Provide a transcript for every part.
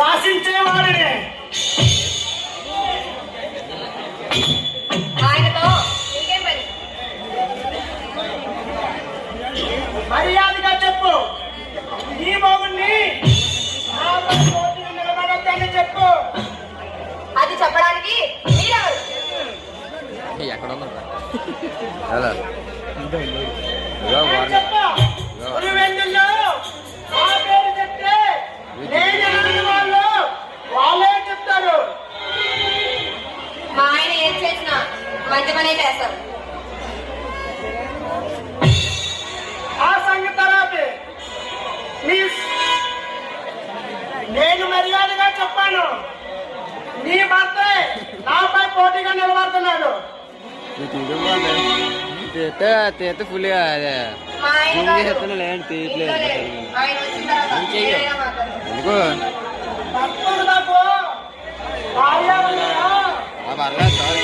శాసించేవాడిని. ఆయనతో నీకేం పని? మర్యాదగా చెప్పు. ఈ మొగుడిని నాపై పోటీగా నిలబడొద్దని చెప్పు. అది చెప్పడానికి మీరెవరు? ఎక్కడ చెప్పు. పులివెందుల్లో నా పేరు చెప్తే నేను ఎలాంటి వాళ్ళు వాళ్ళే చెప్తారు. మా ఆయన ఏం చేసినా మంచి పనే చేస్తారు. ఆ సంగతి తర్వాత నేను మర్యాదగా చెప్పాను. నీ భర్త నాపై పోటీగా నిలబడుతున్నాడు. తీత ఫుల్గా అదే మా ఆయన కాదు. చెప్తున్నా లేండి తీయట్లేదు. ఇంట్లో లేడు. ఆయన వచ్చిన తర్వాత ఏం చెయ్యు? ఏదైనా మాట్లాడు. ఎందుకు భర్తకు నాకు భార్య ఉన్నారా? పర్లేదు సార్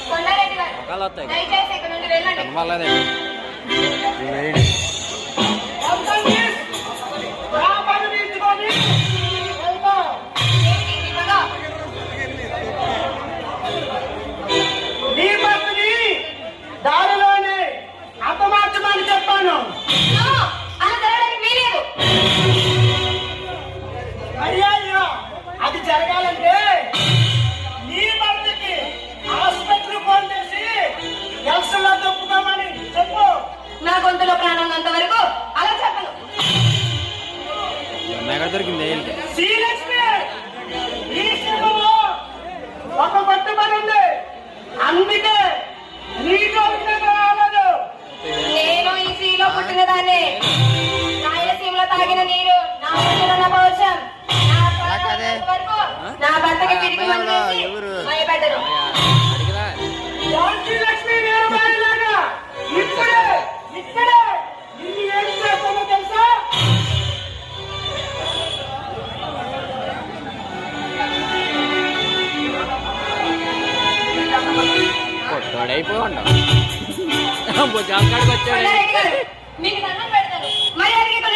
కొండారెడ్డి గారు, మొక్కలు వస్తాయి దయచేసి ఇక్కడ నుండి వెళ్ళండి. కనపడలేదే వద్దండి. నా పని తీర్చుకొని వెళ్తా. ఏంటి ఈ పగ? నీ భర్తని దారిలోనే హతమార్చమని చెప్పాను. నో, అలా జరగడానికి వీలేదు. మర్యాదగా అది జరగాలంటే నీ భర్తకి హాస్పిటల్ ఫోన్ చేసి ఎల్సలో తప్పుకోమని చెప్పు. నా గొంతులో ప్రాణం ఉన్నంత వరకు అలా చెప్పను. ఎక్కడ దొరికింది శ్రీలక్ష్మి, ఈ శివలో ఒక పట్టుబడి ఉంది. అందుకే నీ జోలికి రాలేదు. నేను ఈ సీలో పుట్టిన దాన్ని. రాయలసీమలో తాగిన నీరు, నా ఊరిలో ఉన్న పౌరుషం, నా ప్రాణం ఉన్నంత వరకు నా భర్తకి తిరిగి మంచి భయపెట్టను. ఝాన్సీ లక్ష్మి వీరబాయిలాగా ఇప్పుడే నిన్ను ఏం చేస్తామో తెలుసా? కొట్టోడైపోయి జాబ్ కాడికి వచ్చాడు. కొండారెడ్డి గారు, మీకు దండం పెడతాను. మర్యాదగా ఇక్కడ